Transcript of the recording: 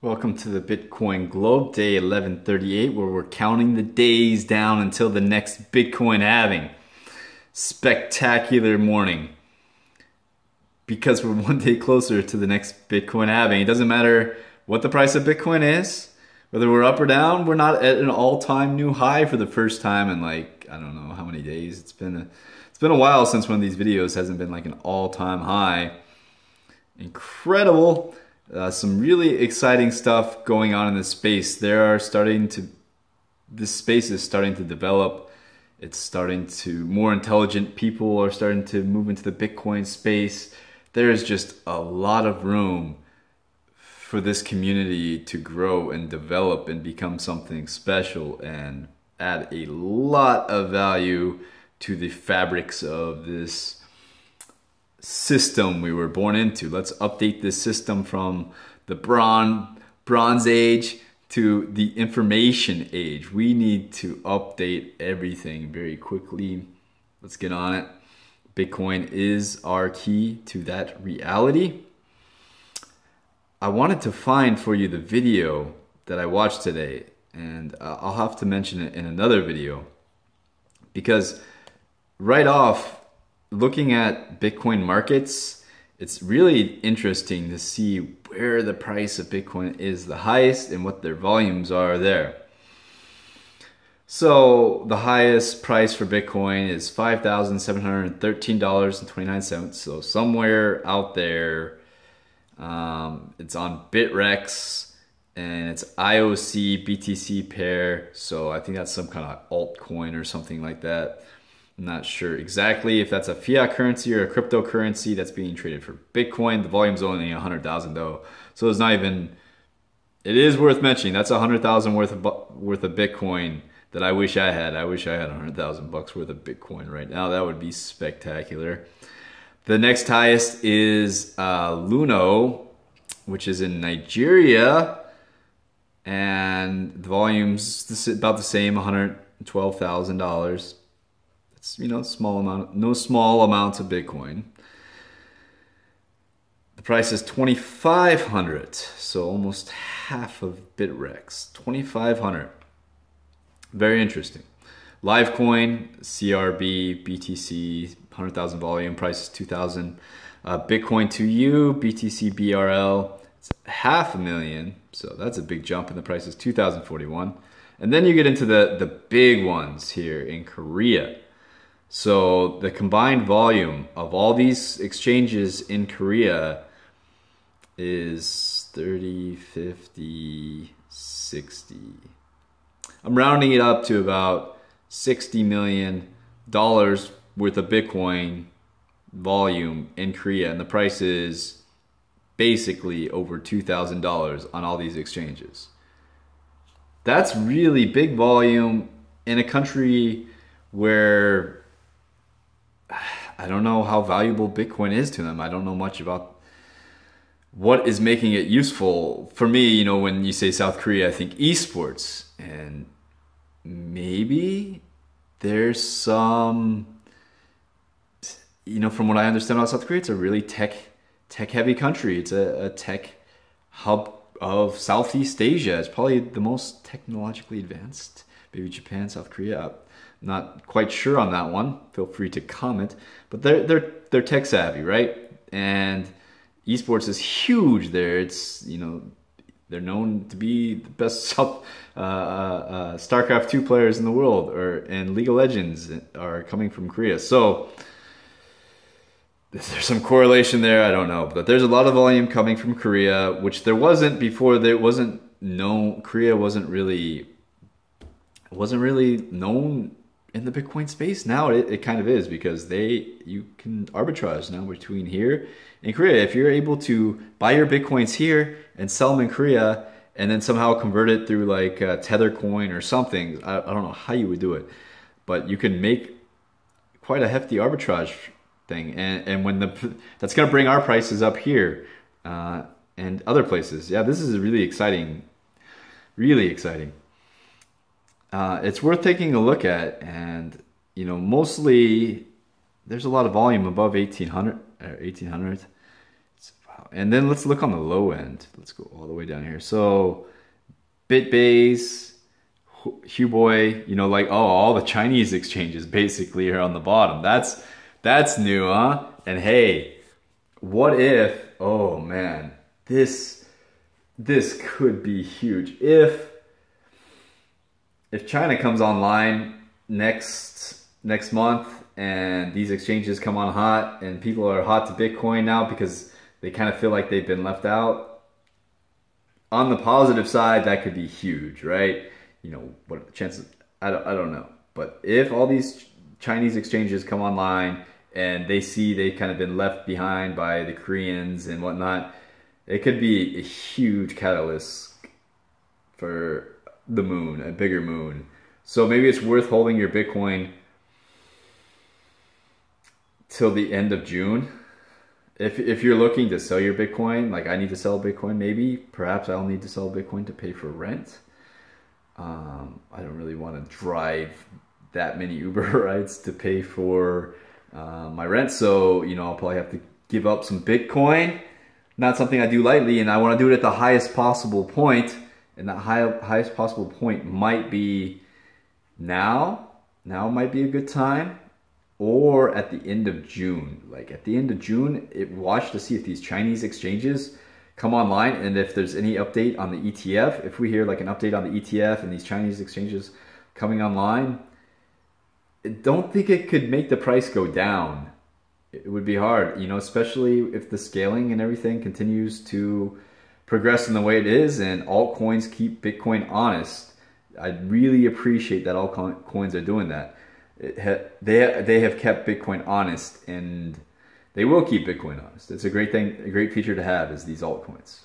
Welcome to the Bitcoin Globe, day 1138, where we're counting the days down until the next Bitcoin halving. Spectacular morning. Because we're one day closer to the next Bitcoin halving. It doesn't matter what the price of Bitcoin is, whether we're up or down, we're not at an all-time new high for the first time in like, I don't know how many days. It's been a while since one of these videos hasn't been like an all-time high. Incredible. Some really exciting stuff going on in this space. This space is starting to develop. It's starting to, more intelligent people are starting to move into the Bitcoin space. There is just a lot of room for this community to grow and develop and become something special and add a lot of value to the fabrics of this system we were born into. Let's update this system from the Bronze Age to the information age. We need to update everything very quickly. Let's get on it. Bitcoin is our key to that reality. I wanted to find for you the video that I watched today, and I'll have to mention it in another video, because right off, looking at Bitcoin markets, it's really interesting to see where the price of Bitcoin is the highest and what their volumes are there. So the highest price for Bitcoin is $5,713.29. So somewhere out there, it's on Bitrex and it's IOC BTC pair. So I think that's some kind of altcoin or something like that. I'm not sure exactly if that's a fiat currency or a cryptocurrency that's being traded for Bitcoin. The volume's only 100,000 though, so it's not even. It is worth mentioning that's 100,000 worth of Bitcoin that I wish I had. I wish I had 100,000 bucks worth of Bitcoin right now. That would be spectacular. The next highest is Luno, which is in Nigeria, and the volume's about the same, $112,000. Small amount, no small amounts of Bitcoin. The price is 2,500, so almost half of Bitrex. 2,500. Very interesting. Livecoin, CRB, BTC, 100,000 volume, price is 2,000. Bitcoin to you, BTC BRL, it's 500,000, so that's a big jump, and the price is 2,041. And then you get into the big ones here in Korea. So the combined volume of all these exchanges in Korea is 30, 50, 60. I'm rounding it up to about $60 million worth of Bitcoin volume in Korea. And the price is basically over $2,000 on all these exchanges. That's really big volume in a country where I don't know how valuable Bitcoin is to them. I don't know much about what is making it useful. For me, when you say South Korea, I think eSports. And maybe there's some, from what I understand about South Korea, it's a really tech-heavy country. It's a tech hub of Southeast Asia. It's probably the most technologically advanced. Maybe Japan, South Korea. Not quite sure on that one. Feel free to comment. But they're tech savvy, right? And esports is huge there. It's they're known to be the best StarCraft 2 players in the world, and League of Legends are coming from Korea. So there's some correlation there. I don't know, but there's a lot of volume coming from Korea, which there wasn't before. There wasn't known. Korea wasn't really known in the Bitcoin space. Now it kind of is, because you can arbitrage now between here and Korea. If you're able to buy your Bitcoins here and sell them in Korea and then somehow convert it through like Tether coin or something, I don't know how you would do it, but you can make quite a hefty arbitrage thing. And when that's going to bring our prices up here and other places. Yeah, this is really exciting. Really exciting. It's worth taking a look at, and mostly there's a lot of volume above 1800. And then let's look on the low end. Let's go all the way down here. So BitBase, Huboy, you know, like, oh, all the Chinese exchanges basically are on the bottom. That's new, huh? And hey, what if, oh man, this could be huge. If China comes online next month and these exchanges come on hot and people are hot to Bitcoin now because they kind of feel like they've been left out, on the positive side, that could be huge, right? You know, what are the chances? I don't know. But if all these Chinese exchanges come online and they see they've kind of been left behind by the Koreans and whatnot, it could be a huge catalyst for the moon, a bigger moon. So maybe it's worth holding your Bitcoin till the end of June. If you're looking to sell your Bitcoin, like I need to sell Bitcoin, maybe, perhaps I'll need to sell Bitcoin to pay for rent. I don't really want to drive that many Uber rides to pay for my rent. So, you know, I'll probably have to give up some Bitcoin. Not something I do lightly, and I want to do it at the highest possible point. And that highest possible point might be now. Now might be a good time. Or at the end of June. Like at the end of June, watch to see if these Chinese exchanges come online and if there's any update on the ETF. If we hear like an update on the ETF and these Chinese exchanges coming online, I don't think it could make the price go down. It would be hard, you know, especially if the scaling and everything continues to progress in the way it is and altcoins keep Bitcoin honest. I really appreciate that altcoins are doing that. They have kept Bitcoin honest, and they will keep Bitcoin honest. It's a great thing, a great feature to have, is these altcoins.